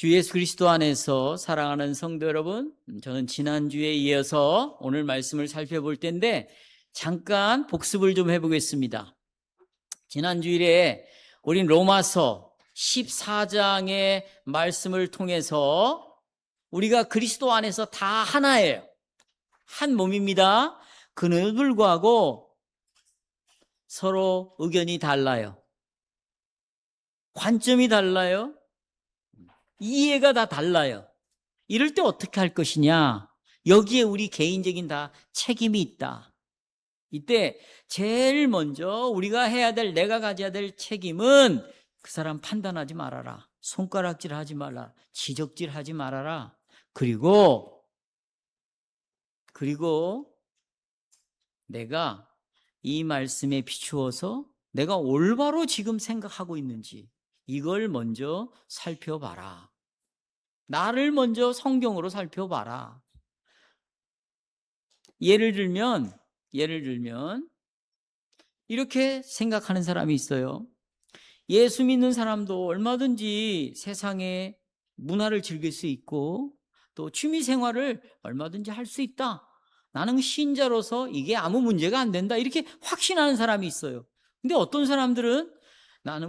주 예수 그리스도 안에서 사랑하는 성도 여러분, 저는 지난주에 이어서 오늘 말씀을 살펴볼 텐데 잠깐 복습을 좀 해보겠습니다. 지난주일에 우린 로마서 14장의 말씀을 통해서 우리가 그리스도 안에서 다 하나예요. 한 몸입니다. 그럼에도 불구하고 서로 의견이 달라요. 관점이 달라요. 이해가 다 달라요. 이럴 때 어떻게 할 것이냐? 여기에 우리 개인적인 다 책임이 있다. 이때 제일 먼저 우리가 해야 될, 내가 가져야 될 책임은 그 사람 판단하지 말아라. 손가락질 하지 말라. 지적질 하지 말아라. 그리고 내가 이 말씀에 비추어서 내가 올바로 지금 생각하고 있는지 이걸 먼저 살펴봐라. 나를 먼저 성경으로 살펴봐라. 예를 들면 이렇게 생각하는 사람이 있어요. 예수 믿는 사람도 얼마든지 세상의 문화를 즐길 수 있고 또 취미 생활을 얼마든지 할 수 있다. 나는 신자로서 이게 아무 문제가 안 된다. 이렇게 확신하는 사람이 있어요. 근데 어떤 사람들은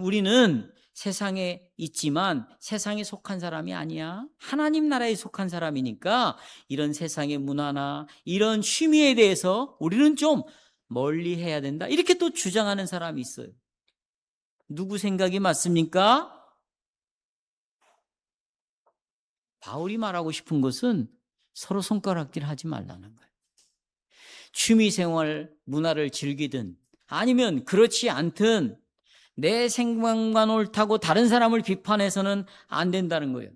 우리는 세상에 있지만 세상에 속한 사람이 아니야. 하나님 나라에 속한 사람이니까 이런 세상의 문화나 이런 취미에 대해서 우리는 좀 멀리 해야 된다. 이렇게 또 주장하는 사람이 있어요. 누구 생각이 맞습니까? 바울이 말하고 싶은 것은 서로 손가락질 하지 말라는 거예요. 취미생활 문화를 즐기든 아니면 그렇지 않든 내 생각만 옳다고 다른 사람을 비판해서는 안 된다는 거예요.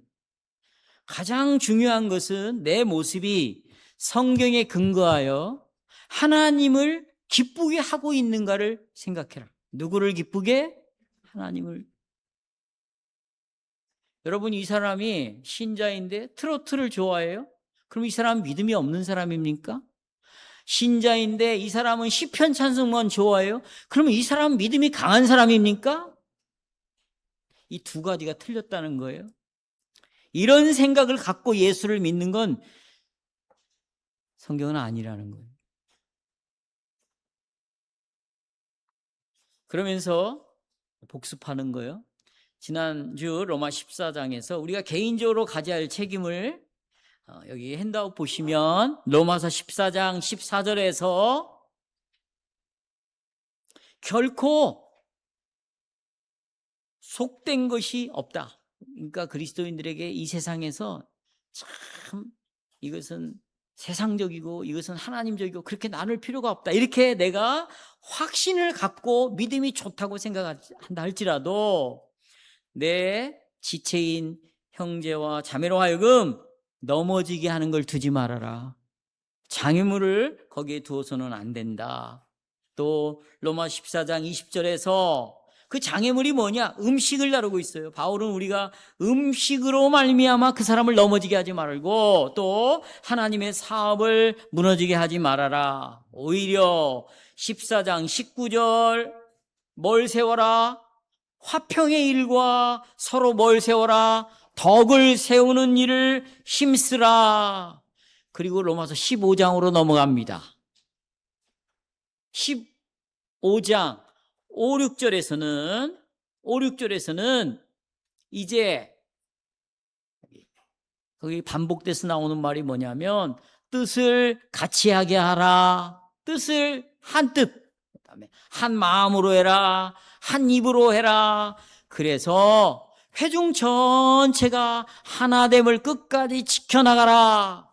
가장 중요한 것은 내 모습이 성경에 근거하여 하나님을 기쁘게 하고 있는가를 생각해라. 누구를 기쁘게? 하나님을. 여러분, 이 사람이 신자인데 트로트를 좋아해요? 그럼 이 사람은 믿음이 없는 사람입니까? 신자인데 이 사람은 시편 찬송만 좋아해요? 그러면 이 사람은 믿음이 강한 사람입니까? 이 두 가지가 틀렸다는 거예요. 이런 생각을 갖고 예수를 믿는 건 성경은 아니라는 거예요. 그러면서 복습하는 거예요. 지난주 로마 14장에서 우리가 개인적으로 가져야 할 책임을 여기 핸드아웃 보시면 로마서 14장 14절에서 결코 속된 것이 없다. 그러니까 그리스도인들에게 이 세상에서 참 이것은 세상적이고 이것은 하나님적이고 그렇게 나눌 필요가 없다. 이렇게 내가 확신을 갖고 믿음이 좋다고 생각한다 할지라도 내 지체인 형제와 자매로 하여금 넘어지게 하는 걸 두지 말아라. 장애물을 거기에 두어서는 안 된다. 또 로마 14장 20절에서 그 장애물이 뭐냐? 음식을 다루고 있어요. 바울은 우리가 음식으로 말미암아 그 사람을 넘어지게 하지 말고 또 하나님의 사업을 무너지게 하지 말아라. 오히려 14장 19절 뭘 세워라? 화평의 일과 서로 뭘 세워라? 덕을 세우는 일을 힘쓰라. 그리고 로마서 15장으로 넘어갑니다. 15장 5, 6절에서는 이제 거기 반복돼서 나오는 말이 뭐냐면 뜻을 같이 하게 하라. 뜻을 한 뜻, 그다음에 한 마음으로 해라. 한 입으로 해라. 그래서 회중 전체가 하나됨을 끝까지 지켜나가라.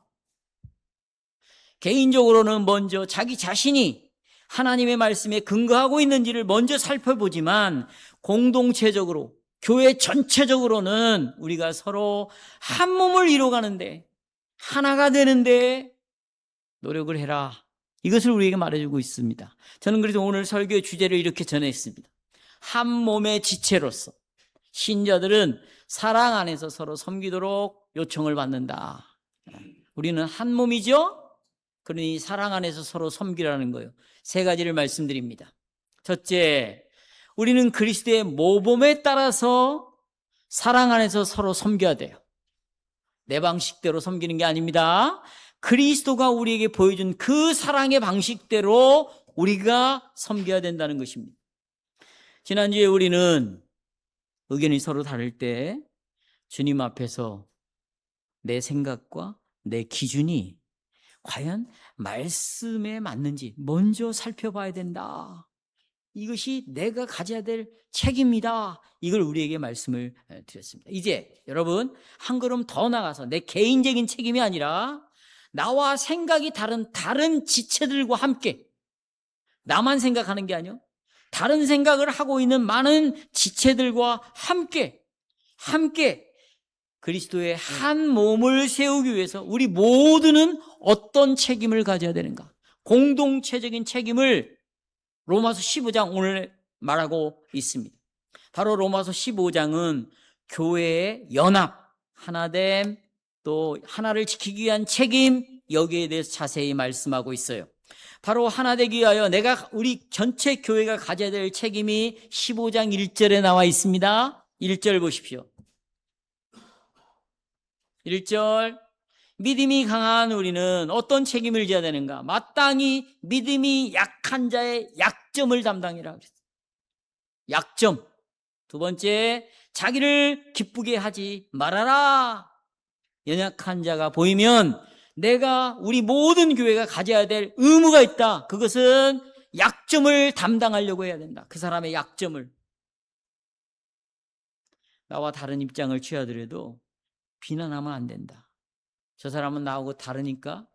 개인적으로는 먼저 자기 자신이 하나님의 말씀에 근거하고 있는지를 먼저 살펴보지만 공동체적으로 교회 전체적으로는 우리가 서로 한 몸을 이루어가는데 하나가 되는데 노력을 해라. 이것을 우리에게 말해주고 있습니다. 저는 그래서 오늘 설교의 주제를 이렇게 전했습니다. 한 몸의 지체로서 신자들은 사랑 안에서 서로 섬기도록 요청을 받는다. 우리는 한 몸이죠? 그러니 사랑 안에서 서로 섬기라는 거예요. 세 가지를 말씀드립니다. 첫째, 우리는 그리스도의 모범에 따라서 사랑 안에서 서로 섬겨야 돼요. 내 방식대로 섬기는 게 아닙니다. 그리스도가 우리에게 보여준 그 사랑의 방식대로 우리가 섬겨야 된다는 것입니다. 지난주에 우리는 의견이 서로 다를 때 주님 앞에서 내 생각과 내 기준이 과연 말씀에 맞는지 먼저 살펴봐야 된다. 이것이 내가 가져야 될 책임이다. 이걸 우리에게 말씀을 드렸습니다. 이제 여러분 한 걸음 더 나가서 내 개인적인 책임이 아니라 나와 생각이 다른 지체들과 함께, 나만 생각하는 게 아니요, 다른 생각을 하고 있는 많은 지체들과 함께 그리스도의 한 몸을 세우기 위해서 우리 모두는 어떤 책임을 가져야 되는가? 공동체적인 책임을 로마서 15장 오늘 말하고 있습니다. 바로 로마서 15장은 교회의 연합, 하나됨, 또 하나를 지키기 위한 책임, 여기에 대해서 자세히 말씀하고 있어요. 바로 하나 되기 위하여 우리 전체 교회가 가져야 될 책임이 15장 1절에 나와 있습니다. 1절 보십시오. 1절, 믿음이 강한 우리는 어떤 책임을 져야 되는가? 마땅히 믿음이 약한 자의 약점을 담당이라 그랬어요. 약점. 두 번째, 자기를 기쁘게 하지 말아라. 연약한 자가 보이면 우리 모든 교회가 가져야 될 의무가 있다. 그것은 약점을 담당하려고 해야 된다. 그 사람의 약점을. 나와 다른 입장을 취하더라도 비난하면 안 된다. 저 사람은 나하고 다르니까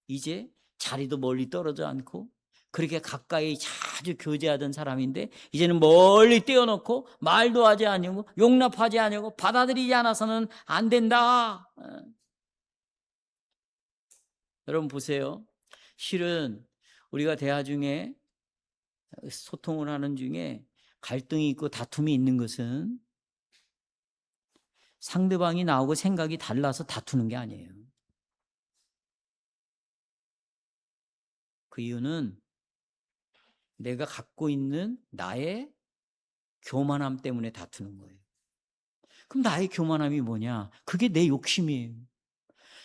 이제 자리도 멀리 떨어져 않고 그렇게 가까이 자주 교제하던 사람인데 이제는 멀리 떼어놓고 말도 하지 않고 용납하지 않고 받아들이지 않아서는 안 된다. 여러분 보세요. 실은 우리가 대화 중에 소통을 하는 중에 갈등이 있고 다툼이 있는 것은 상대방이 나하고 생각이 달라서 다투는 게 아니에요. 그 이유는 내가 갖고 있는 나의 교만함 때문에 다투는 거예요. 그럼 나의 교만함이 뭐냐? 그게 내 욕심이에요.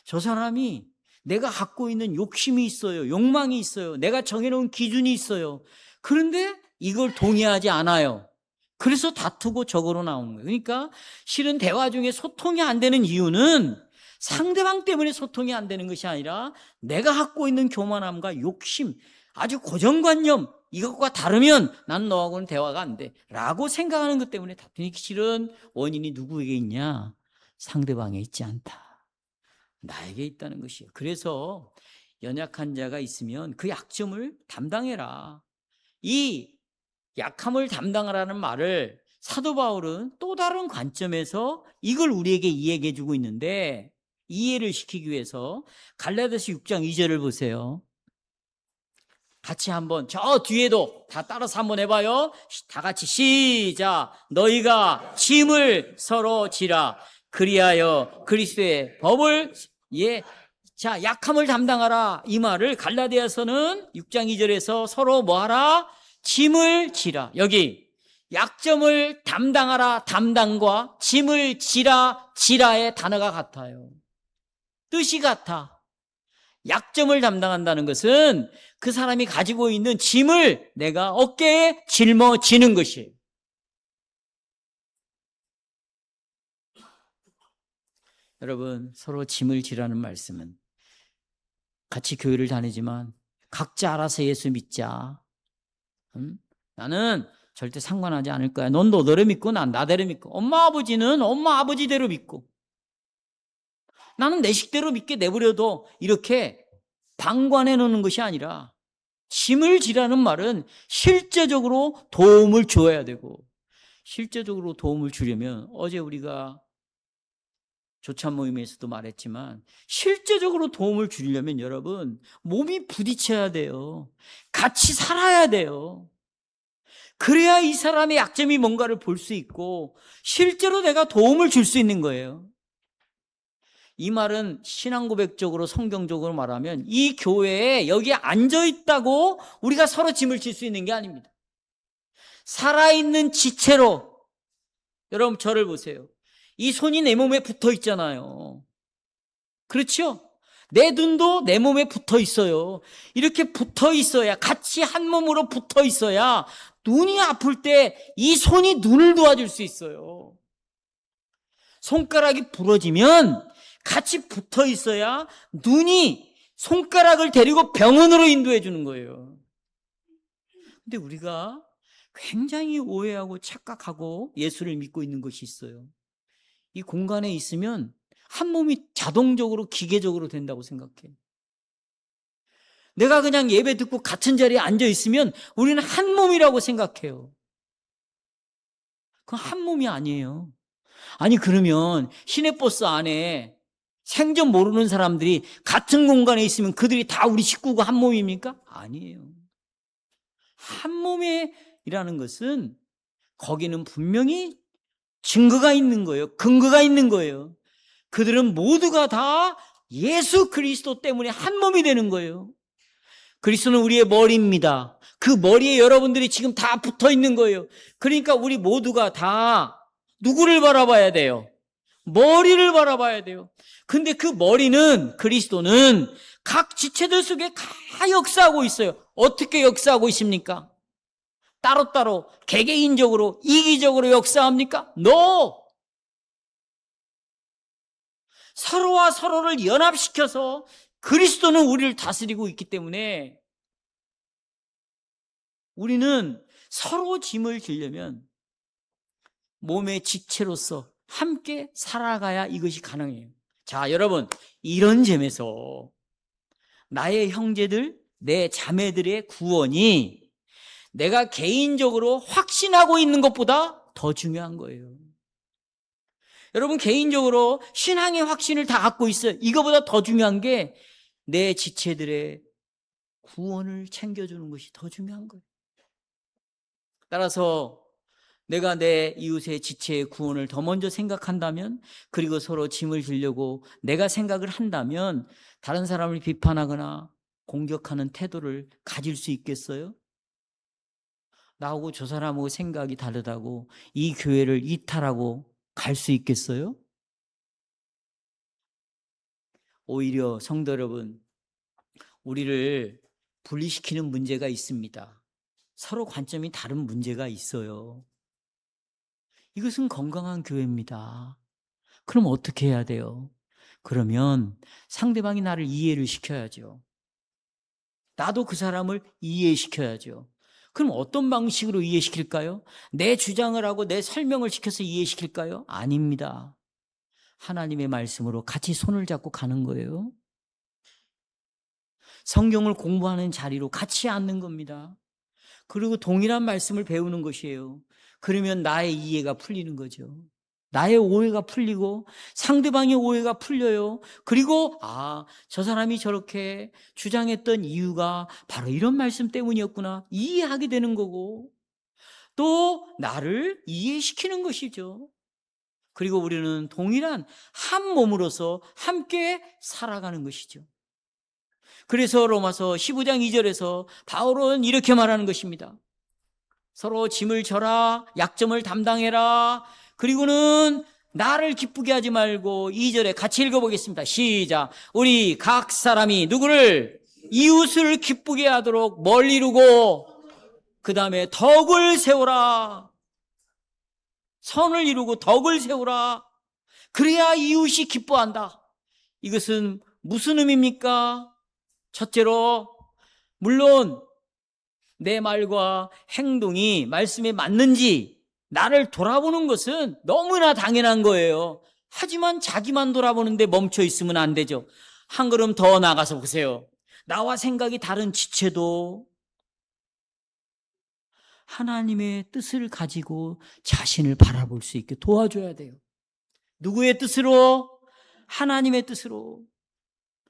저 사람이 내가 갖고 있는 욕심이 있어요. 욕망이 있어요. 내가 정해놓은 기준이 있어요. 그런데 이걸 동의하지 않아요. 그래서 다투고 적으로 나오는 거예요. 그러니까 실은 대화 중에 소통이 안 되는 이유는 상대방 때문에 소통이 안 되는 것이 아니라 내가 갖고 있는 교만함과 욕심, 아주 고정관념, 이것과 다르면 난 너하고는 대화가 안 돼 라고 생각하는 것 때문에 다투니 실은 원인이 누구에게 있냐? 상대방에 있지 않다. 나에게 있다는 것이에요. 그래서 연약한 자가 있으면 그 약점을 담당해라. 이 약함을 담당하라는 말을 사도 바울은 또 다른 관점에서 이걸 우리에게 이야기해 주고 있는데, 이해를 시키기 위해서 갈라디아서 6장 2절을 보세요. 같이 한번 저 뒤에도 다 따라서 한번 해봐요. 다 같이 시작. 너희가 짐을 서로 지라. 그리하여 그리스도의 법을 자, 약함을 담당하라. 이 말을 갈라디아서는 6장 2절에서 서로 뭐하라? 짐을 지라. 여기 약점을 담당하라, 담당과 짐을 지라, 지라의 단어가 같아요. 뜻이 같아. 약점을 담당한다는 것은 그 사람이 가지고 있는 짐을 내가 어깨에 짊어지는 것이에요. 여러분, 서로 짐을 지라는 말씀은 같이 교회를 다니지만 각자 알아서 예수 믿자. 나는 절대 상관하지 않을 거야. 넌 너대로 믿고 난 나대로 믿고, 엄마 아버지는 엄마 아버지대로 믿고, 나는 내 식대로 믿게 내버려둬. 이렇게 방관해 놓는 것이 아니라 짐을 지라는 말은 실제적으로 도움을 줘야 되고, 실제적으로 도움을 주려면 어제 우리가 조찬 모임에서도 말했지만 실제적으로 도움을 주려면 여러분 몸이 부딪혀야 돼요. 같이 살아야 돼요. 그래야 이 사람의 약점이 뭔가를 볼 수 있고 실제로 내가 도움을 줄 수 있는 거예요. 이 말은 신앙고백적으로 성경적으로 말하면 이 교회에 여기에 앉아있다고 우리가 서로 짐을 질 수 있는 게 아닙니다. 살아있는 지체로, 여러분 저를 보세요. 이 손이 내 몸에 붙어 있잖아요. 그렇죠? 내 눈도 내 몸에 붙어 있어요. 이렇게 붙어 있어야, 같이 한 몸으로 붙어 있어야 눈이 아플 때 이 손이 눈을 도와줄 수 있어요. 손가락이 부러지면 같이 붙어 있어야 눈이 손가락을 데리고 병원으로 인도해 주는 거예요. 근데 우리가 굉장히 오해하고 착각하고 예수를 믿고 있는 것이 있어요. 이 공간에 있으면 한 몸이 자동적으로 기계적으로 된다고 생각해. 내가 그냥 예배 듣고 같은 자리에 앉아 있으면 우리는 한 몸이라고 생각해요. 그건 한 몸이 아니에요. 아니, 그러면 시내버스 안에 생전 모르는 사람들이 같은 공간에 있으면 그들이 다 우리 식구가 한 몸입니까? 아니에요. 한 몸이라는 것은 거기는 분명히 증거가 있는 거예요. 근거가 있는 거예요. 그들은 모두가 다 예수 그리스도 때문에 한 몸이 되는 거예요. 그리스도는 우리의 머리입니다. 그 머리에 여러분들이 지금 다 붙어 있는 거예요. 그러니까 우리 모두가 다 누구를 바라봐야 돼요? 머리를 바라봐야 돼요. 근데 그 머리는, 그리스도는 각 지체들 속에 다 역사하고 있어요. 어떻게 역사하고 있습니까? 따로따로 개개인적으로 이기적으로 역사합니까? No! 서로와 서로를 연합시켜서 그리스도는 우리를 다스리고 있기 때문에 우리는 서로 짐을 지려면 몸의 지체로서 함께 살아가야 이것이 가능해요. 자, 여러분, 이런 점에서 나의 형제들, 내 자매들의 구원이 내가 개인적으로 확신하고 있는 것보다 더 중요한 거예요. 여러분, 개인적으로 신앙의 확신을 다 갖고 있어요. 이거보다 더 중요한 게 내 지체들의 구원을 챙겨주는 것이 더 중요한 거예요. 따라서 내가 내 이웃의 지체의 구원을 더 먼저 생각한다면, 그리고 서로 짐을 지려고 내가 생각을 한다면 다른 사람을 비판하거나 공격하는 태도를 가질 수 있겠어요? 나하고 저 사람하고 생각이 다르다고 이 교회를 이탈하고 갈 수 있겠어요? 오히려 성도 여러분, 우리를 분리시키는 문제가 있습니다. 서로 관점이 다른 문제가 있어요. 이것은 건강한 교회입니다. 그럼 어떻게 해야 돼요? 그러면 상대방이 나를 이해를 시켜야죠. 나도 그 사람을 이해시켜야죠. 그럼 어떤 방식으로 이해시킬까요? 내 주장을 하고 내 설명을 시켜서 이해시킬까요? 아닙니다. 하나님의 말씀으로 같이 손을 잡고 가는 거예요. 성경을 공부하는 자리로 같이 앉는 겁니다. 그리고 동일한 말씀을 배우는 것이에요. 그러면 나의 이해가 풀리는 거죠. 나의 오해가 풀리고 상대방의 오해가 풀려요. 그리고 저 사람이 저렇게 주장했던 이유가 바로 이런 말씀 때문이었구나 이해하게 되는 거고, 또 나를 이해시키는 것이죠. 그리고 우리는 동일한 한 몸으로서 함께 살아가는 것이죠. 그래서 로마서 15장 2절에서 바울은 이렇게 말하는 것입니다. 서로 짐을 져라, 약점을 담당해라. 그리고는 나를 기쁘게 하지 말고 2절에 같이 읽어보겠습니다. 시작. 우리 각 사람이 누구를? 이웃을 기쁘게 하도록 멀리 이루고 그 다음에 덕을 세우라. 선을 이루고 덕을 세우라. 그래야 이웃이 기뻐한다. 이것은 무슨 의미입니까? 첫째로, 물론 내 말과 행동이 말씀에 맞는지 나를 돌아보는 것은 너무나 당연한 거예요. 하지만 자기만 돌아보는데 멈춰 있으면 안 되죠. 한 걸음 더 나가서 보세요. 나와 생각이 다른 지체도 하나님의 뜻을 가지고 자신을 바라볼 수 있게 도와줘야 돼요. 누구의 뜻으로? 하나님의 뜻으로.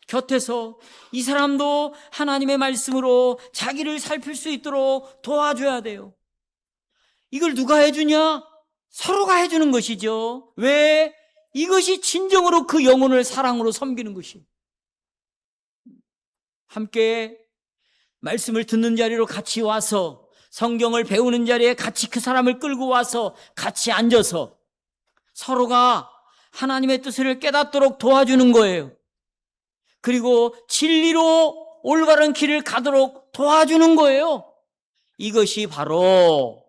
곁에서 이 사람도 하나님의 말씀으로 자기를 살필 수 있도록 도와줘야 돼요. 이걸 누가 해주냐? 서로가 해주는 것이죠. 왜? 이것이 진정으로 그 영혼을 사랑으로 섬기는 것이. 함께 말씀을 듣는 자리로 같이 와서, 성경을 배우는 자리에 같이 그 사람을 끌고 와서 같이 앉아서 서로가 하나님의 뜻을 깨닫도록 도와주는 거예요. 그리고 진리로 올바른 길을 가도록 도와주는 거예요. 이것이 바로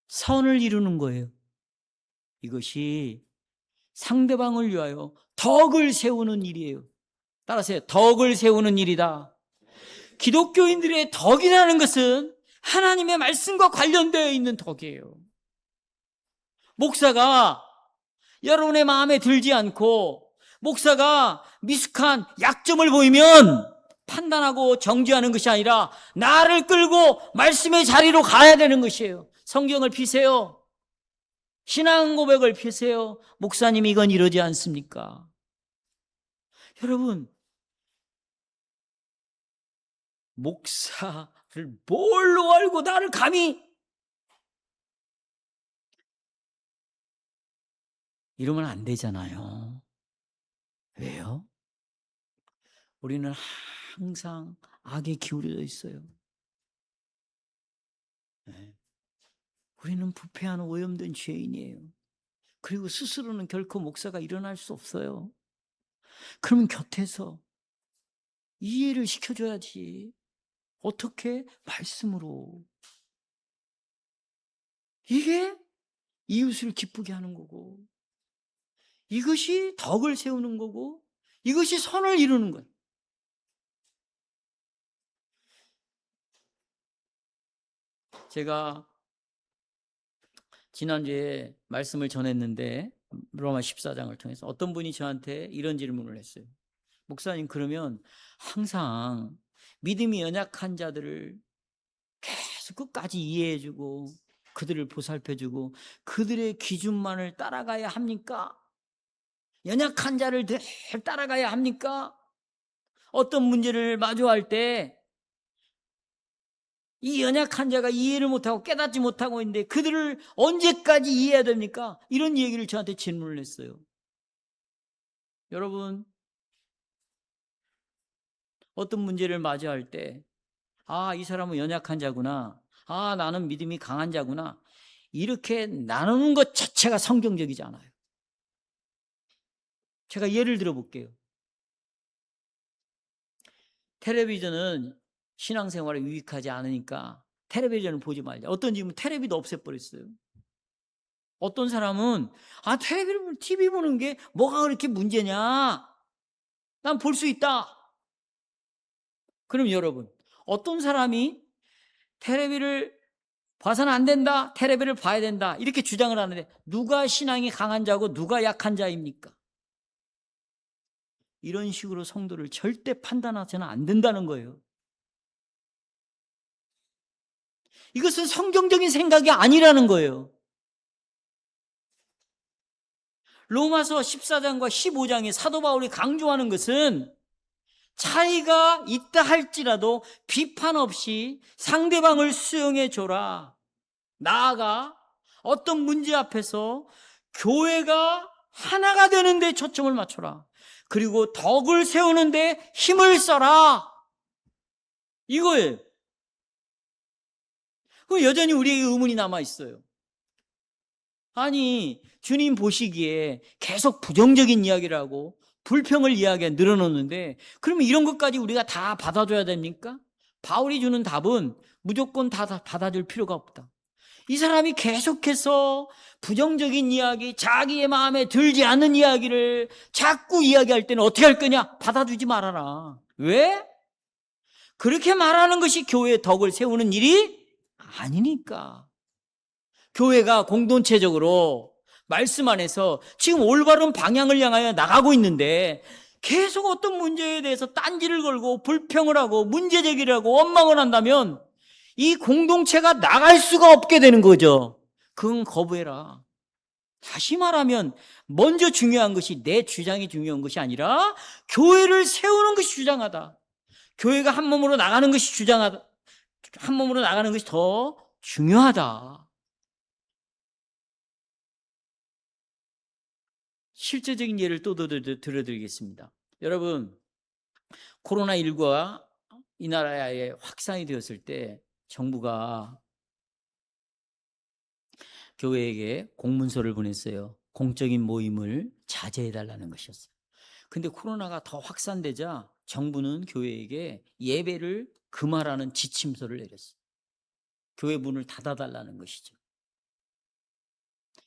선을 이루는 거예요. 이것이 상대방을 위하여 덕을 세우는 일이에요. 따라서 덕을 세우는 일이다. 기독교인들의 덕이라는 것은 하나님의 말씀과 관련되어 있는 덕이에요. 목사가 여러분의 마음에 들지 않고 목사가 미숙한 약점을 보이면 판단하고 정죄하는 것이 아니라 나를 끌고 말씀의 자리로 가야 되는 것이에요. 성경을 피세요. 신앙 고백을 피세요. 목사님 이건 이러지 않습니까? 여러분, 목사를 뭘로 알고 나를 감히 이러면 안 되잖아요. 왜요? 우리는 항상 악에 기울여져 있어요. 네. 우리는 부패한 오염된 죄인이에요. 그리고 스스로는 결코 목사가 일어날 수 없어요. 그러면 곁에서 이해를 시켜줘야지. 어떻게? 말씀으로. 이게 이웃을 기쁘게 하는 거고, 이것이 덕을 세우는 거고, 이것이 선을 이루는 거예요. 제가 지난주에 말씀을 전했는데 로마 14장을 통해서 어떤 분이 저한테 이런 질문을 했어요. 목사님, 그러면 항상 믿음이 연약한 자들을 계속 끝까지 이해해주고 그들을 보살펴주고 그들의 기준만을 따라가야 합니까? 연약한 자를 늘 따라가야 합니까? 어떤 문제를 마주할 때 이 연약한 자가 이해를 못하고 깨닫지 못하고 있는데 그들을 언제까지 이해해야 됩니까? 이런 얘기를 저한테 질문을 했어요. 여러분, 어떤 문제를 마주할 때 이 사람은 연약한 자구나, 나는 믿음이 강한 자구나, 이렇게 나누는 것 자체가 성경적이지 않아요. 제가 예를 들어 볼게요. 텔레비전은 신앙생활에 유익하지 않으니까 텔레비전을 보지 말자. 어떤 집은 텔레비도 없애버렸어요. 어떤 사람은 TV 보는 게 뭐가 그렇게 문제냐, 난 볼 수 있다. 그럼 여러분, 어떤 사람이 텔레비를 봐서는 안 된다, 텔레비를 봐야 된다, 이렇게 주장을 하는데 누가 신앙이 강한 자고 누가 약한 자입니까? 이런 식으로 성도를 절대 판단하서는 안 된다는 거예요. 이것은 성경적인 생각이 아니라는 거예요. 로마서 14장과 15장에 사도 바울이 강조하는 것은 차이가 있다 할지라도 비판 없이 상대방을 수용해 줘라. 나아가 어떤 문제 앞에서 교회가 하나가 되는 데 초점을 맞춰라. 그리고 덕을 세우는 데 힘을 써라. 이거예요. 여전히 우리에게 의문이 남아 있어요. 아니, 주님 보시기에 계속 부정적인 이야기를 하고 불평을 이야기해 늘어놓는데 그러면 이런 것까지 우리가 다 받아줘야 됩니까? 바울이 주는 답은 무조건 다 받아줄 필요가 없다. 이 사람이 계속해서 부정적인 이야기, 자기의 마음에 들지 않는 이야기를 자꾸 이야기할 때는 어떻게 할 거냐? 받아주지 말아라. 왜? 그렇게 말하는 것이 교회의 덕을 세우는 일이 아니니까. 교회가 공동체적으로 말씀 안에서 지금 올바른 방향을 향하여 나가고 있는데 계속 어떤 문제에 대해서 딴지를 걸고 불평을 하고 문제 제기를 하고 원망을 한다면 이 공동체가 나갈 수가 없게 되는 거죠. 그건 거부해라. 다시 말하면 먼저 중요한 것이 내 주장이 중요한 것이 아니라 교회를 세우는 것이 주장하다. 교회가 한 몸으로 나가는 것이 주장하다. 한 몸으로 나가는 것이 더 중요하다. 실제적인 예를 또 들어드리겠습니다. 여러분, 코로나19가 이 나라에 확산이 되었을 때 정부가 교회에게 공문서를 보냈어요. 공적인 모임을 자제해달라는 것이었어요. 근데 코로나가 더 확산되자 정부는 교회에게 예배를 금하라는 지침서를 내렸어요. 교회 문을 닫아달라는 것이죠.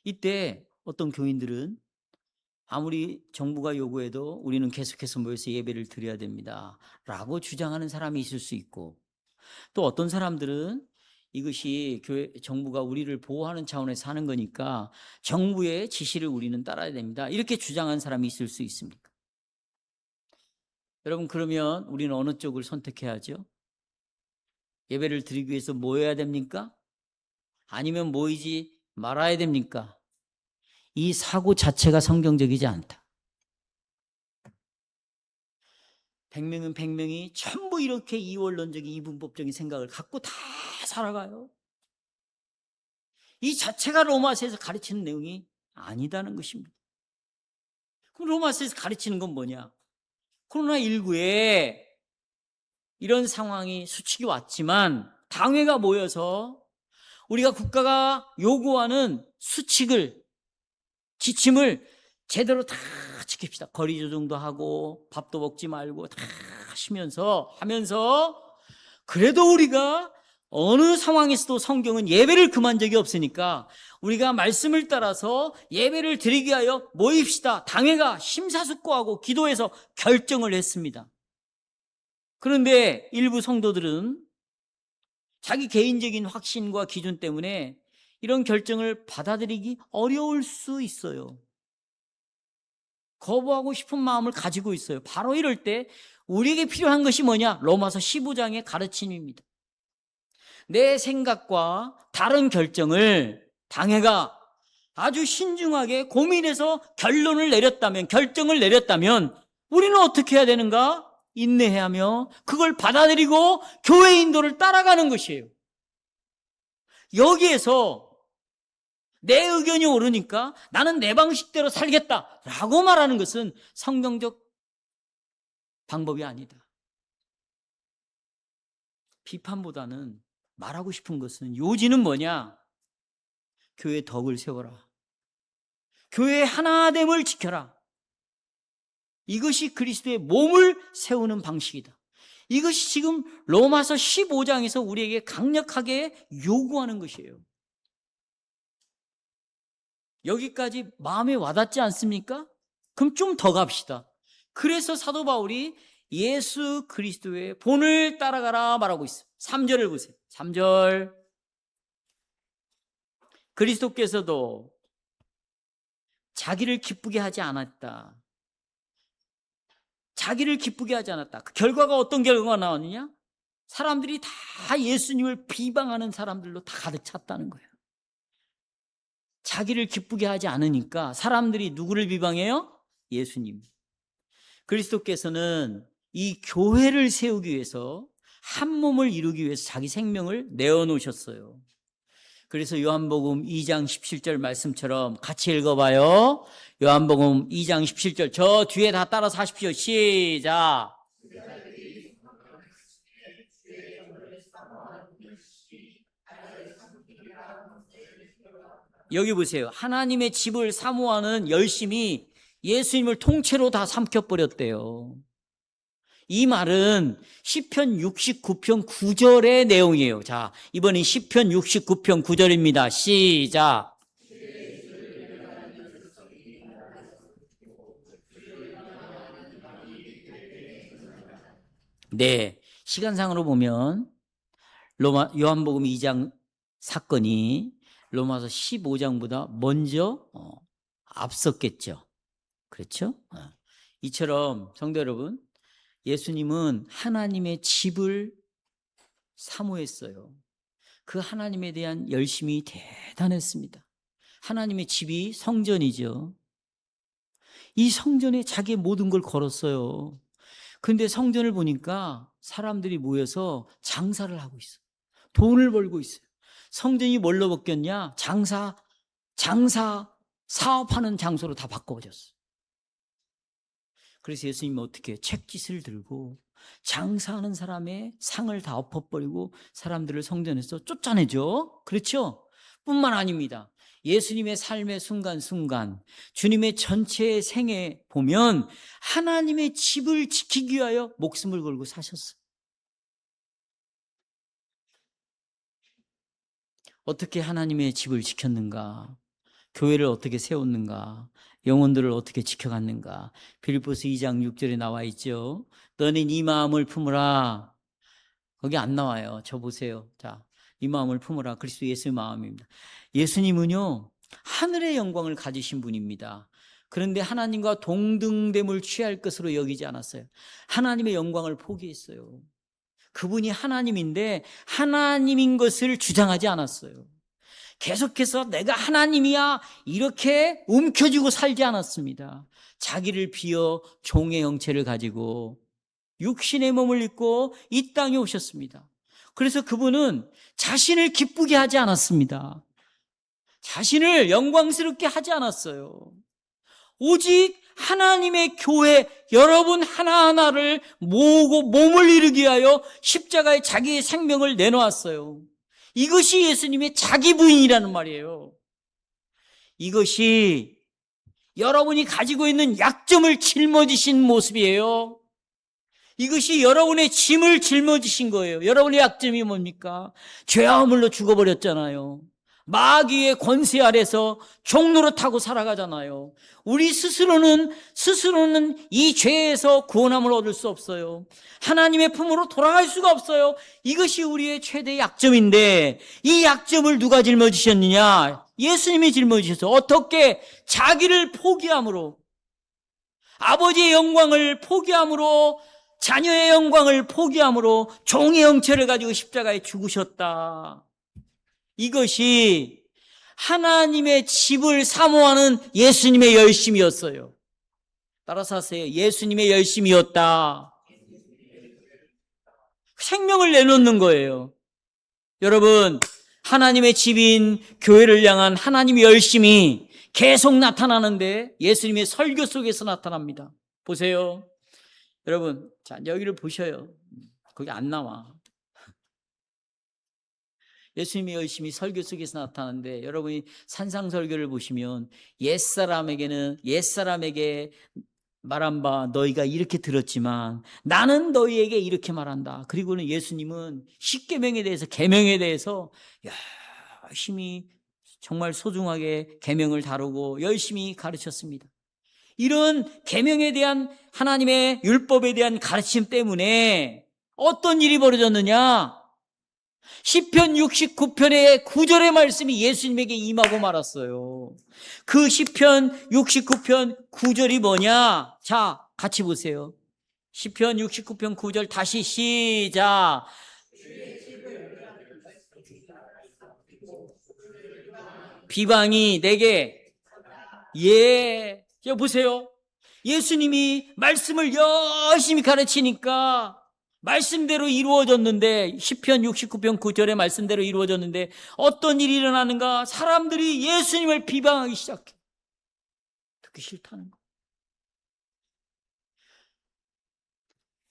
이때 어떤 교인들은 아무리 정부가 요구해도 우리는 계속해서 모여서 예배를 드려야 됩니다 라고 주장하는 사람이 있을 수 있고, 또 어떤 사람들은 이것이 정부가 우리를 보호하는 차원에서 하는 거니까 정부의 지시를 우리는 따라야 됩니다 이렇게 주장하는 사람이 있을 수 있습니까? 여러분, 그러면 우리는 어느 쪽을 선택해야죠? 예배를 드리기 위해서 모여야 됩니까? 아니면 모이지 말아야 됩니까? 이 사고 자체가 성경적이지 않다. 100명은 100명이 전부 이렇게 이원론적인 이분법적인 생각을 갖고 다 살아가요. 이 자체가 로마서에서 가르치는 내용이 아니다는 것입니다. 그럼 로마서에서 가르치는 건 뭐냐? 코로나19에 이런 상황이 수칙이 왔지만 당회가 모여서 우리가 국가가 요구하는 수칙을, 지침을 제대로 다 지킵시다. 거리 조정도 하고 밥도 먹지 말고 다 하면서 그래도 우리가 어느 상황에서도 성경은 예배를 금한 적이 없으니까 우리가 말씀을 따라서 예배를 드리기 위하여 모입시다. 당회가 심사숙고하고 기도해서 결정을 했습니다. 그런데 일부 성도들은 자기 개인적인 확신과 기준 때문에 이런 결정을 받아들이기 어려울 수 있어요. 거부하고 싶은 마음을 가지고 있어요. 바로 이럴 때 우리에게 필요한 것이 뭐냐? 로마서 15장의 가르침입니다. 내 생각과 다른 결정을 당회가 아주 신중하게 고민해서 결정을 내렸다면 우리는 어떻게 해야 되는가? 인내하며 그걸 받아들이고 교회 인도를 따라가는 것이에요. 여기에서 내 의견이 옳으니까 나는 내 방식대로 살겠다라고 말하는 것은 성경적 방법이 아니다. 비판보다는 말하고 싶은 것은, 요지는 뭐냐? 교회 덕을 세워라. 교회의 하나됨을 지켜라. 이것이 그리스도의 몸을 세우는 방식이다. 이것이 지금 로마서 15장에서 우리에게 강력하게 요구하는 것이에요. 여기까지 마음에 와닿지 않습니까? 그럼 좀 더 갑시다. 그래서 사도 바울이 예수 그리스도의 본을 따라가라 말하고 있어요. 3절을 보세요. 3절. 그리스도께서도 자기를 기쁘게 하지 않았다. 자기를 기쁘게 하지 않았다. 그 결과가 어떤 결과가 나왔느냐? 사람들이 다 예수님을 비방하는 사람들로 다 가득 찼다는 거예요. 자기를 기쁘게 하지 않으니까 사람들이 누구를 비방해요? 예수님. 그리스도께서는 이 교회를 세우기 위해서, 한 몸을 이루기 위해서 자기 생명을 내어놓으셨어요. 그래서 요한복음 2장 17절 말씀처럼 같이 읽어봐요. 요한복음 2장 17절, 저 뒤에 다 따라서 하십시오. 시작. 여기 보세요. 하나님의 집을 사모하는 열심이 예수님을 통째로 다 삼켜버렸대요. 이 말은 시편 69편 9절의 내용이에요. 자, 이번엔 시편 69편 9절입니다. 시작. 네, 시간상으로 보면 요한복음 2장 사건이 로마서 15장보다 먼저 앞섰겠죠. 그렇죠? 이처럼 성도 여러분, 예수님은 하나님의 집을 사모했어요. 그 하나님에 대한 열심이 대단했습니다. 하나님의 집이 성전이죠. 이 성전에 자기의 모든 걸 걸었어요. 근데 성전을 보니까 사람들이 모여서 장사를 하고 있어요. 돈을 벌고 있어요. 성전이 뭘로 바뀌었냐? 장사 사업하는 장소로 다 바꿔버렸어요. 그래서 예수님은 어떻게 책짓을 들고 장사하는 사람의 상을 다 엎어버리고 사람들을 성전에서 쫓아내죠. 그렇죠? 뿐만 아닙니다. 예수님의 삶의 순간순간, 주님의 전체 생애 보면 하나님의 집을 지키기 위하여 목숨을 걸고 사셨어요. 어떻게 하나님의 집을 지켰는가? 교회를 어떻게 세웠는가? 영혼들을 어떻게 지켜갔는가? 빌립보서 2장 6절에 나와 있죠. 너는 이 마음을 품으라. 거기 안 나와요. 저 보세요. 자, 이 마음을 품으라. 그리스도 예수의 마음입니다. 예수님은요, 하늘의 영광을 가지신 분입니다. 그런데 하나님과 동등됨을 취할 것으로 여기지 않았어요. 하나님의 영광을 포기했어요. 그분이 하나님인데 하나님인 것을 주장하지 않았어요. 계속해서 내가 하나님이야 이렇게 움켜쥐고 살지 않았습니다. 자기를 비어 종의 형체를 가지고 육신의 몸을 입고 이 땅에 오셨습니다. 그래서 그분은 자신을 기쁘게 하지 않았습니다. 자신을 영광스럽게 하지 않았어요. 오직 하나님의 교회 여러분 하나하나를 모으고 몸을 이루기 위하여 십자가에 자기의 생명을 내놓았어요. 이것이 예수님의 자기 부인이라는 말이에요. 이것이 여러분이 가지고 있는 약점을 짊어지신 모습이에요. 이것이 여러분의 짐을 짊어지신 거예요. 여러분의 약점이 뭡니까? 죄와 허물로 죽어버렸잖아요. 마귀의 권세 아래서 종로로 타고 살아가잖아요. 우리 스스로는 이 죄에서 구원함을 얻을 수 없어요. 하나님의 품으로 돌아갈 수가 없어요. 이것이 우리의 최대 약점인데 이 약점을 누가 짊어지셨느냐? 예수님이 짊어지셨어요. 어떻게? 자기를 포기함으로, 아버지의 영광을 포기함으로, 자녀의 영광을 포기함으로 종의 형체를 가지고 십자가에 죽으셨다. 이것이 하나님의 집을 사모하는 예수님의 열심이었어요. 따라서 하세요. 예수님의 열심이었다. 생명을 내놓는 거예요. 여러분, 하나님의 집인 교회를 향한 하나님의 열심이 계속 나타나는데 예수님의 설교 속에서 나타납니다. 보세요. 여러분, 자, 여기를 보셔요. 거기 안 나와. 예수님의 열심히 설교 속에서 나타나는데 여러분이 산상설교를 보시면 옛사람에게 말한 바 너희가 이렇게 들었지만 나는 너희에게 이렇게 말한다. 그리고는 예수님은 십계명에 대해서 계명에 대해서 열심히 정말 소중하게 계명을 다루고 열심히 가르쳤습니다. 이런 계명에 대한 하나님의 율법에 대한 가르침 때문에 어떤 일이 벌어졌느냐? 시편 69편의 9절의 말씀이 예수님에게 임하고 말았어요. 그 시편 69편 9절이 뭐냐? 자, 같이 보세요. 시편 69편 9절 다시 시작. 비방이 내게 보세요. 예수님이 말씀을 열심히 가르치니까 말씀대로 이루어졌는데 시편 69편 9절의 말씀대로 이루어졌는데 어떤 일이 일어나는가? 사람들이 예수님을 비방하기 시작해. 듣기 싫다는 거.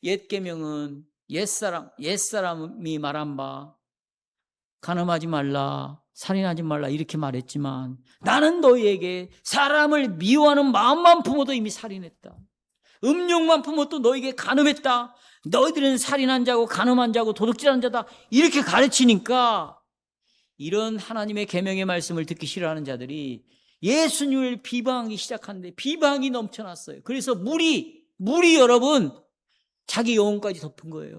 옛 계명은 옛사람이 말한 바 간음하지 말라, 살인하지 말라 이렇게 말했지만 나는 너희에게 사람을 미워하는 마음만 품어도 이미 살인했다. 음욕만 품어도 너희에게 간음했다. 너희들은 살인한 자고 간음한 자고 도둑질한 자다. 이렇게 가르치니까 이런 하나님의 계명의 말씀을 듣기 싫어하는 자들이 예수님을 비방하기 시작하는데 비방이 넘쳐났어요. 그래서 물이 여러분 자기 영혼까지 덮은 거예요.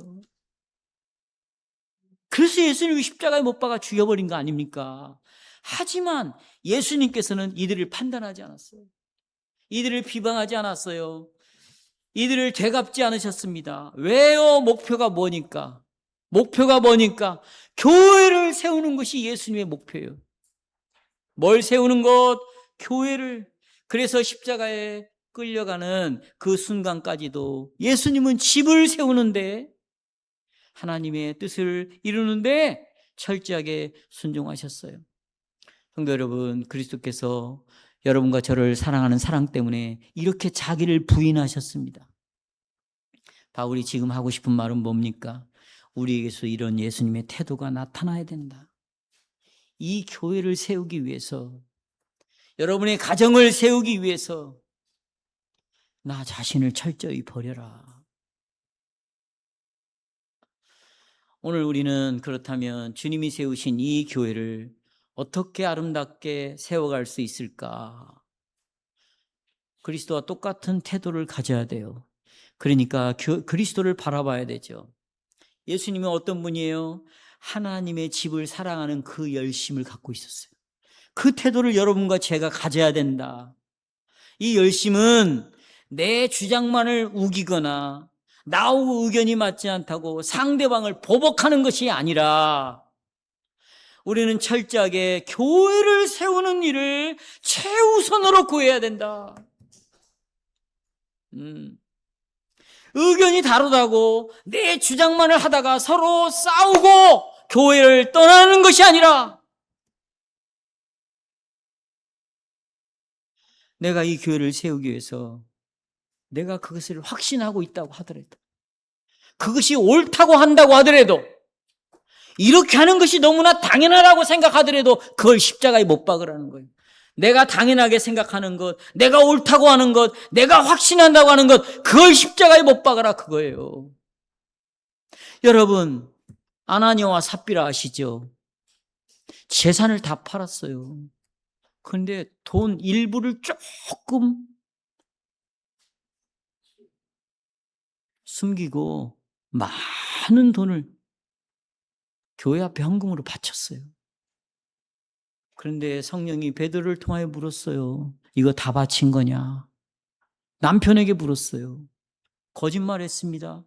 그래서 예수님이 십자가에 못 박아 죽여버린 거 아닙니까? 하지만 예수님께서는 이들을 판단하지 않았어요. 이들을 비방하지 않았어요. 이들을 되갚지 않으셨습니다. 왜요? 목표가 뭐니까? 교회를 세우는 것이 예수님의 목표예요. 뭘 세우는 것? 교회를. 그래서 십자가에 끌려가는 그 순간까지도 예수님은 집을 세우는데 하나님의 뜻을 이루는데 철저하게 순종하셨어요. 성도 여러분, 그리스도께서 여러분과 저를 사랑하는 사랑 때문에 이렇게 자기를 부인하셨습니다. 바울이 지금 하고 싶은 말은 뭡니까? 우리에게서 이런 예수님의 태도가 나타나야 된다. 이 교회를 세우기 위해서 여러분의 가정을 세우기 위해서 나 자신을 철저히 버려라. 오늘 우리는 그렇다면 주님이 세우신 이 교회를 어떻게 아름답게 세워갈 수 있을까? 그리스도와 똑같은 태도를 가져야 돼요. 그러니까 그리스도를 바라봐야 되죠. 예수님은 어떤 분이에요? 하나님의 집을 사랑하는 그 열심을 갖고 있었어요. 그 태도를 여러분과 제가 가져야 된다. 이 열심은 내 주장만을 우기거나 나하고 의견이 맞지 않다고 상대방을 보복하는 것이 아니라 우리는 철저하게 교회를 세우는 일을 최우선으로 구해야 된다. 의견이 다르다고 내 주장만을 하다가 서로 싸우고 교회를 떠나는 것이 아니라 내가 이 교회를 세우기 위해서 내가 그것을 확신하고 있다고 하더라도, 그것이 옳다고 한다고 하더라도, 이렇게 하는 것이 너무나 당연하다고 생각하더라도 그걸 십자가에 못 박으라는 거예요. 내가 당연하게 생각하는 것, 내가 옳다고 하는 것, 내가 확신한다고 하는 것, 그걸 십자가에 못 박으라 그거예요. 여러분, 아나니아와 삽비라 아시죠? 재산을 다 팔았어요. 그런데 돈 일부를 조금 숨기고 많은 돈을 교회 앞에 헌금으로 바쳤어요. 그런데 성령이 베드로를 통하여 물었어요. 이거 다 바친 거냐? 남편에게 물었어요. 거짓말했습니다.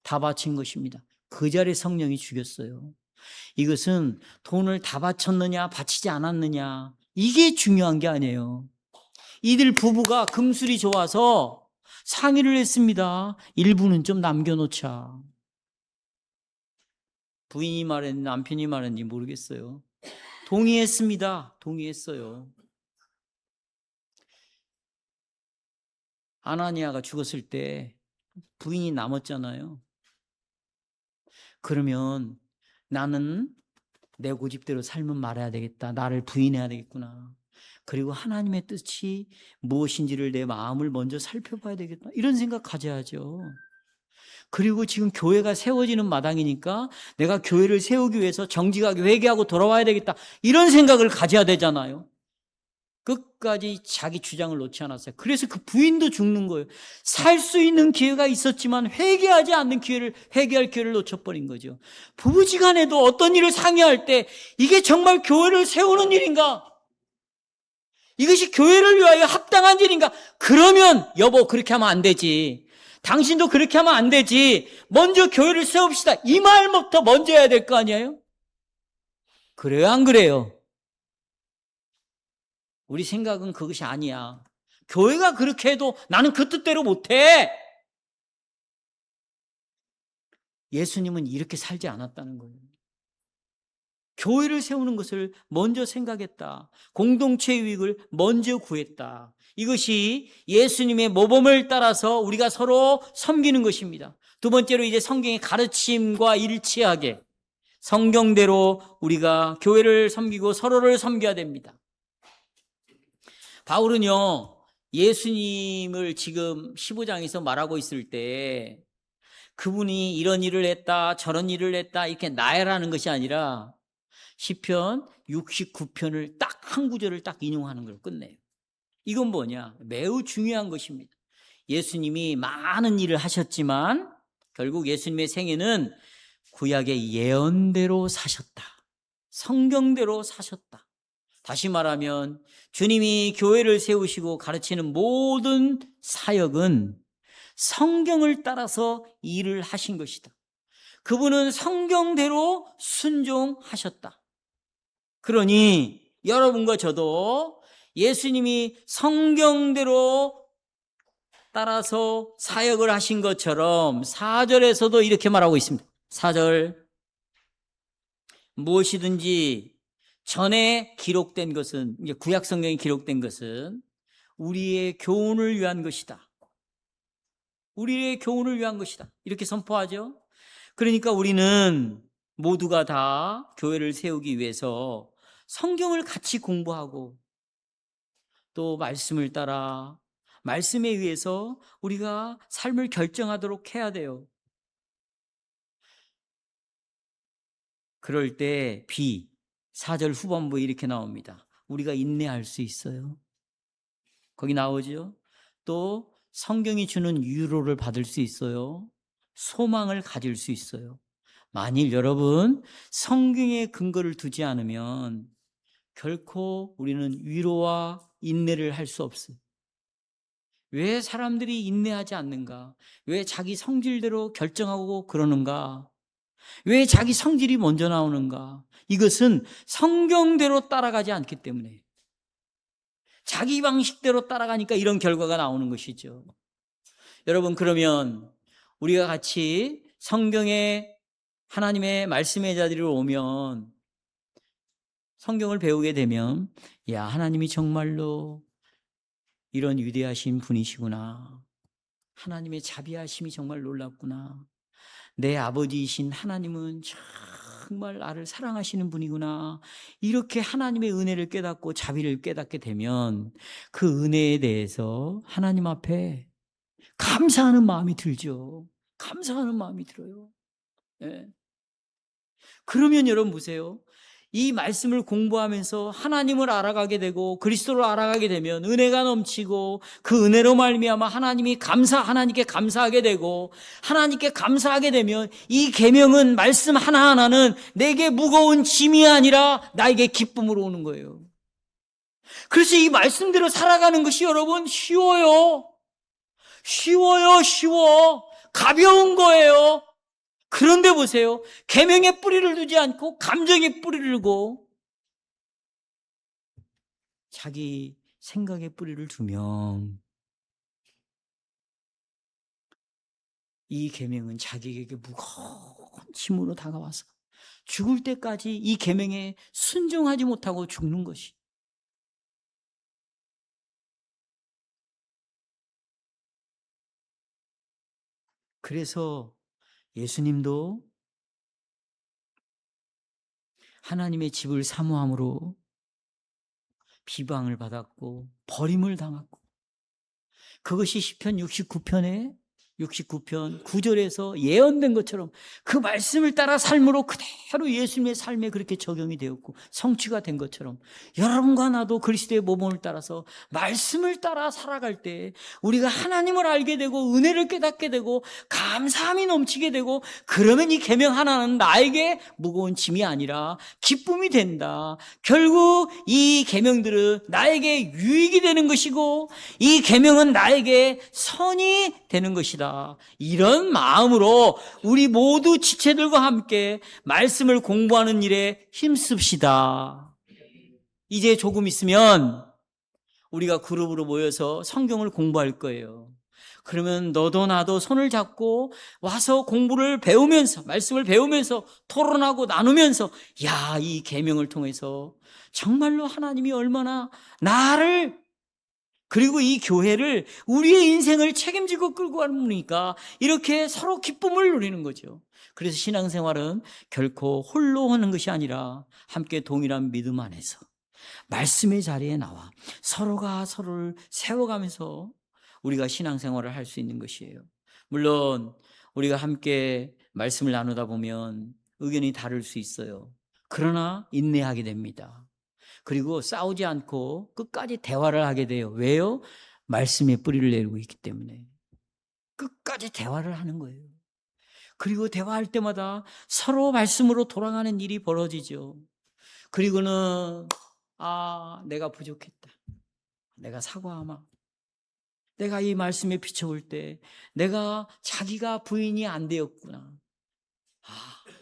다 바친 것입니다. 그 자리에 성령이 죽였어요. 이것은 돈을 다 바쳤느냐 바치지 않았느냐 이게 중요한 게 아니에요. 이들 부부가 금술이 좋아서 상의를 했습니다. 일부는 좀 남겨놓자. 부인이 말했는지 남편이 말했는지 모르겠어요. 동의했습니다. 동의했어요. 아나니아가 죽었을 때 부인이 남았잖아요. 그러면 나는 내 고집대로 삶은 말아야 되겠다. 나를 부인해야 되겠구나. 그리고 하나님의 뜻이 무엇인지를 내 마음을 먼저 살펴봐야 되겠다. 이런 생각 가져야죠. 그리고 지금 교회가 세워지는 마당이니까 내가 교회를 세우기 위해서 정직하게 회개하고 돌아와야 되겠다. 이런 생각을 가져야 되잖아요. 끝까지 자기 주장을 놓지 않았어요. 그래서 그 부인도 죽는 거예요. 살 수 있는 기회가 있었지만 회개하지 않는 기회를, 회개할 기회를 놓쳐버린 거죠. 부부지간에도 어떤 일을 상의할 때 이게 정말 교회를 세우는 일인가? 이것이 교회를 위하여 합당한 일인가? 그러면 여보 그렇게 하면 안 되지. 당신도 그렇게 하면 안 되지. 먼저 교회를 세웁시다. 이 말부터 먼저 해야 될 거 아니에요? 그래요, 안 그래요? 우리 생각은 그것이 아니야. 교회가 그렇게 해도 나는 그 뜻대로 못해. 예수님은 이렇게 살지 않았다는 거예요. 교회를 세우는 것을 먼저 생각했다. 공동체의 유익을 먼저 구했다. 이것이 예수님의 모범을 따라서 우리가 서로 섬기는 것입니다. 두 번째로 이제 성경의 가르침과 일치하게 성경대로 우리가 교회를 섬기고 서로를 섬겨야 됩니다. 바울은요, 예수님을 지금 15장에서 말하고 있을 때 그분이 이런 일을 했다, 저런 일을 했다, 이렇게 나열하는 것이 아니라 시편 69편을 딱 한 구절을 딱 인용하는 걸 끝내요. 이건 뭐냐? 매우 중요한 것입니다. 예수님이 많은 일을 하셨지만 결국 예수님의 생애는 구약의 예언대로 사셨다. 성경대로 사셨다. 다시 말하면 주님이 교회를 세우시고 가르치는 모든 사역은 성경을 따라서 일을 하신 것이다. 그분은 성경대로 순종하셨다. 그러니 여러분과 저도 예수님이 성경대로 따라서 사역을 하신 것처럼 4절에서도 이렇게 말하고 있습니다. 4절, 무엇이든지 전에 기록된 것은, 이제 구약 성경에 기록된 것은 우리의 교훈을 위한 것이다. 우리의 교훈을 위한 것이다. 이렇게 선포하죠. 그러니까 우리는 모두가 다 교회를 세우기 위해서 성경을 같이 공부하고 또 말씀을 따라 말씀에 의해서 우리가 삶을 결정하도록 해야 돼요. 그럴 때 B 4절 후반부에 이렇게 나옵니다. 우리가 인내할 수 있어요. 거기 나오죠. 또 성경이 주는 위로를 받을 수 있어요. 소망을 가질 수 있어요. 만일 여러분 성경에 근거를 두지 않으면 결코 우리는 위로와 인내를 할 수 없어요. 왜 사람들이 인내하지 않는가? 왜 자기 성질대로 결정하고 그러는가? 왜 자기 성질이 먼저 나오는가? 이것은 성경대로 따라가지 않기 때문에, 자기 방식대로 따라가니까 이런 결과가 나오는 것이죠. 여러분, 그러면 우리가 같이 성경에 하나님의 말씀의 자리로 오면, 성경을 배우게 되면, 야, 하나님이 정말로 이런 위대하신 분이시구나. 하나님의 자비하심이 정말 놀랍구나. 내 아버지이신 하나님은 정말 나를 사랑하시는 분이구나. 이렇게 하나님의 은혜를 깨닫고 자비를 깨닫게 되면 그 은혜에 대해서 하나님 앞에 감사하는 마음이 들죠. 감사하는 마음이 들어요. 예. 그러면 여러분 보세요. 이 말씀을 공부하면서 하나님을 알아가게 되고 그리스도를 알아가게 되면 은혜가 넘치고, 그 은혜로 말미암아 하나님께 감사하게 되고, 하나님께 감사하게 되면 이 계명은, 말씀 하나하나는 내게 무거운 짐이 아니라 나에게 기쁨으로 오는 거예요. 그래서 이 말씀대로 살아가는 것이 여러분 쉬워요. 쉬워. 가벼운 거예요. 그런데 보세요. 계명에 뿌리를 두지 않고 감정에 뿌리를 두고 자기 생각에 뿌리를 두면 이 계명은 자기에게 무거운 짐으로 다가와서 죽을 때까지 이 계명에 순종하지 못하고 죽는 것이. 그래서 예수님도 하나님의 집을 사모함으로 비방을 받았고 버림을 당했고, 그것이 시편 69편 9절에서 예언된 것처럼 그 말씀을 따라 삶으로 그대로 예수님의 삶에 그렇게 적용이 되었고 성취가 된 것처럼, 여러분과 나도 그리스도의 모범을 따라서 말씀을 따라 살아갈 때 우리가 하나님을 알게 되고 은혜를 깨닫게 되고 감사함이 넘치게 되고, 그러면 이 계명 하나는 나에게 무거운 짐이 아니라 기쁨이 된다. 결국 이 계명들은 나에게 유익이 되는 것이고 이 계명은 나에게 선이 되는 것이다. 이런 마음으로 우리 모두 지체들과 함께 말씀을 공부하는 일에 힘씁시다. 이제 조금 있으면 우리가 그룹으로 모여서 성경을 공부할 거예요. 그러면 너도 나도 손을 잡고 와서 공부를 배우면서, 말씀을 배우면서 토론하고 나누면서, 야, 이 계명을 통해서 정말로 하나님이 얼마나 나를, 그리고 이 교회를, 우리의 인생을 책임지고 끌고 가는 분이니까 이렇게 서로 기쁨을 누리는 거죠. 그래서 신앙생활은 결코 홀로 하는 것이 아니라 함께 동일한 믿음 안에서 말씀의 자리에 나와 서로가 서로를 세워가면서 우리가 신앙생활을 할 수 있는 것이에요. 물론 우리가 함께 말씀을 나누다 보면 의견이 다를 수 있어요. 그러나 인내하게 됩니다. 그리고 싸우지 않고 끝까지 대화를 하게 돼요. 왜요? 말씀에 뿌리를 내리고 있기 때문에 끝까지 대화를 하는 거예요. 그리고 대화할 때마다 서로 말씀으로 돌아가는 일이 벌어지죠. 그리고는 내가 부족했다. 내가 사과하마. 내가 이 말씀에 비춰볼 때 내가 자기가 부인이 안 되었구나.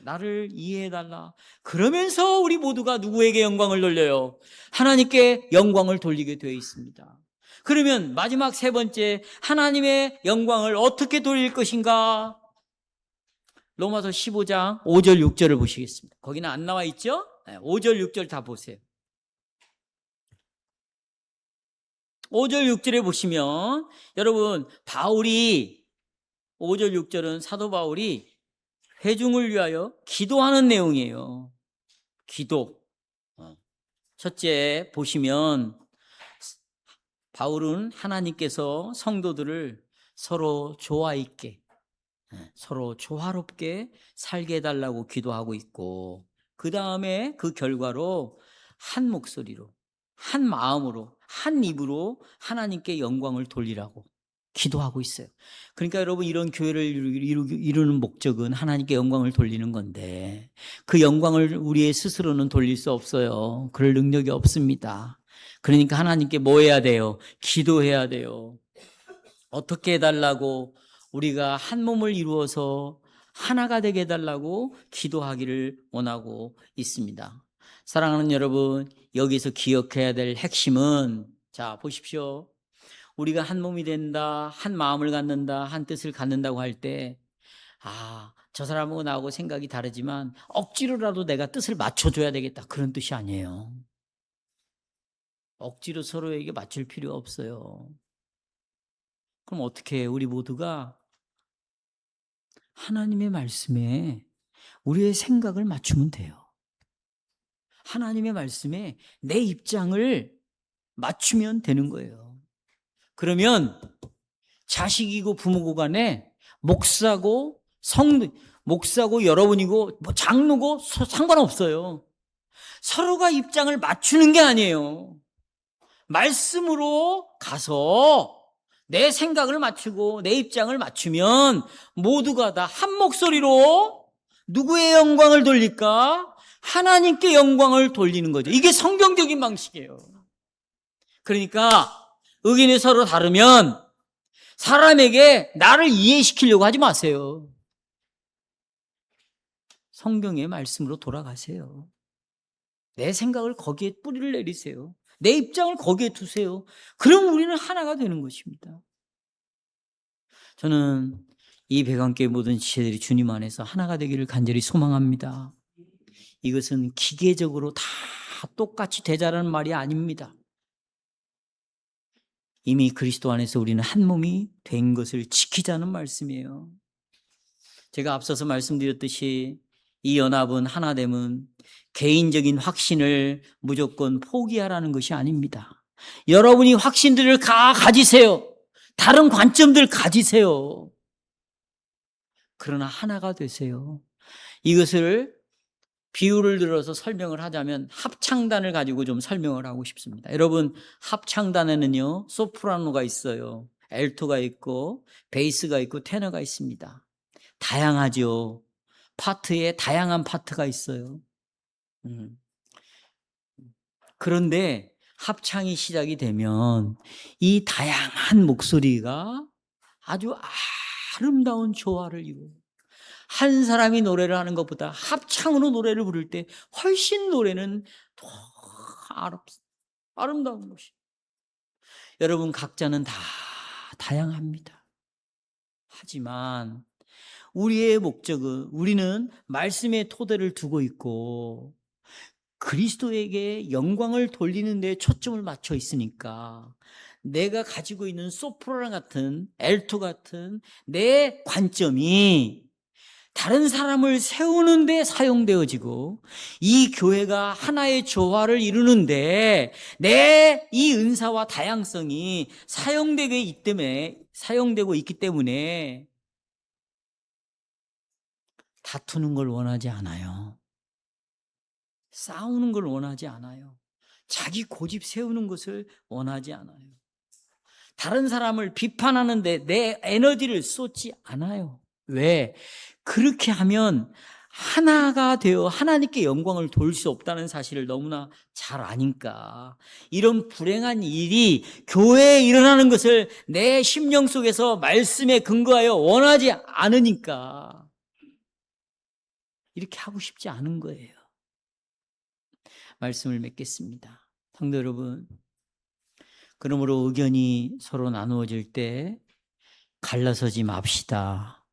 나를 이해해달라. 그러면서 우리 모두가 누구에게 영광을 돌려요? 하나님께 영광을 돌리게 되어 있습니다. 그러면 마지막 세 번째, 하나님의 영광을 어떻게 돌릴 것인가? 로마서 15장 5절 6절을 보시겠습니다. 거기는 안 나와 있죠? 5절 6절 다 보세요. 5절 6절에 보시면 여러분, 바울이 5절 6절은 사도 바울이 회중을 위하여 기도하는 내용이에요. 기도. 첫째 보시면 바울은 하나님께서 성도들을 서로 조화 있게, 서로 조화롭게 살게 해달라고 기도하고 있고, 그 다음에 그 결과로 한 목소리로, 한 마음으로, 한 입으로 하나님께 영광을 돌리라고 기도하고 있어요. 그러니까 여러분, 이런 교회를 이루는 목적은 하나님께 영광을 돌리는 건데, 그 영광을 우리의 스스로는 돌릴 수 없어요. 그럴 능력이 없습니다. 그러니까 하나님께 뭐 해야 돼요? 기도해야 돼요. 어떻게 해달라고? 우리가 한 몸을 이루어서 하나가 되게 해달라고 기도하기를 원하고 있습니다. 사랑하는 여러분, 여기서 기억해야 될 핵심은, 자, 보십시오. 우리가 한 몸이 된다, 한 마음을 갖는다, 한 뜻을 갖는다고 할 때, 저 사람하고 나하고 생각이 다르지만 억지로라도 내가 뜻을 맞춰줘야 되겠다, 그런 뜻이 아니에요. 억지로 서로에게 맞출 필요 없어요. 그럼 어떻게 해요? 우리 모두가 하나님의 말씀에 우리의 생각을 맞추면 돼요. 하나님의 말씀에 내 입장을 맞추면 되는 거예요. 그러면 자식이고 부모고 간에 목사고 목사고 여러분이고 뭐 장로고 상관없어요. 서로가 입장을 맞추는 게 아니에요. 말씀으로 가서 내 생각을 맞추고 내 입장을 맞추면 모두가 다 한 목소리로 누구의 영광을 돌릴까? 하나님께 영광을 돌리는 거죠. 이게 성경적인 방식이에요. 그러니까 의견이 서로 다르면 사람에게 나를 이해시키려고 하지 마세요. 성경의 말씀으로 돌아가세요. 내 생각을 거기에 뿌리를 내리세요. 내 입장을 거기에 두세요. 그럼 우리는 하나가 되는 것입니다. 저는 이 백안교회 모든 지체들이 주님 안에서 하나가 되기를 간절히 소망합니다. 이것은 기계적으로 다 똑같이 되자라는 말이 아닙니다. 이미 그리스도 안에서 우리는 한 몸이 된 것을 지키자는 말씀이에요. 제가 앞서서 말씀드렸듯이 이 연합은, 하나됨은 개인적인 확신을 무조건 포기하라는 것이 아닙니다. 여러분이 확신들을 가지세요. 다른 관점들 가지세요. 그러나 하나가 되세요. 이것을 비유를 들어서 설명을 하자면 합창단을 가지고 좀 설명을 하고 싶습니다. 여러분, 합창단에는요, 소프라노가 있어요. 엘토가 있고 베이스가 있고 테너가 있습니다. 다양하죠. 파트에 다양한 파트가 있어요. 그런데 합창이 시작이 되면 이 다양한 목소리가 아주 아름다운 조화를 이루어요. 한 사람이 노래를 하는 것보다 합창으로 노래를 부를 때 훨씬 노래는 더 아름다운 것이. 여러분, 각자는 다 다양합니다. 하지만 우리의 목적은, 우리는 말씀의 토대를 두고 있고 그리스도에게 영광을 돌리는 데 초점을 맞춰 있으니까 내가 가지고 있는 소프라노 같은, 엘토 같은 내 관점이 다른 사람을 세우는 데 사용되어지고 이 교회가 하나의 조화를 이루는데 내 이 은사와 다양성이 사용되고 있기 때문에 다투는 걸 원하지 않아요. 싸우는 걸 원하지 않아요. 자기 고집 세우는 것을 원하지 않아요. 다른 사람을 비판하는데 내 에너지를 쏟지 않아요. 왜? 그렇게 하면 하나가 되어 하나님께 영광을 돌릴 수 없다는 사실을 너무나 잘 아니까. 이런 불행한 일이 교회에 일어나는 것을 내 심령 속에서 말씀에 근거하여 원하지 않으니까 이렇게 하고 싶지 않은 거예요. 말씀을 맺겠습니다. 성도 여러분, 그러므로 의견이 서로 나누어질 때 갈라서지 맙시다.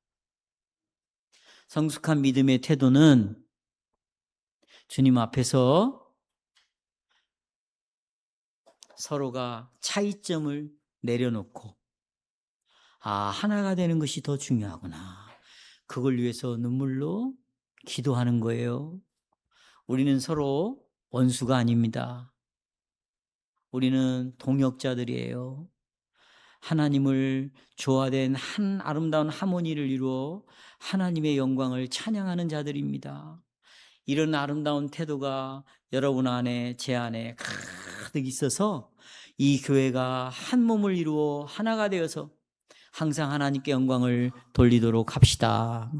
성숙한 믿음의 태도는 주님 앞에서 서로가 차이점을 내려놓고 하나가 되는 것이 더 중요하구나. 그걸 위해서 눈물로 기도하는 거예요. 우리는 서로 원수가 아닙니다. 우리는 동역자들이에요. 하나님을 조화된 한 아름다운 하모니를 이루어 하나님의 영광을 찬양하는 자들입니다. 이런 아름다운 태도가 여러분 안에, 제 안에 가득 있어서 이 교회가 한 몸을 이루어 하나가 되어서 항상 하나님께 영광을 돌리도록 합시다.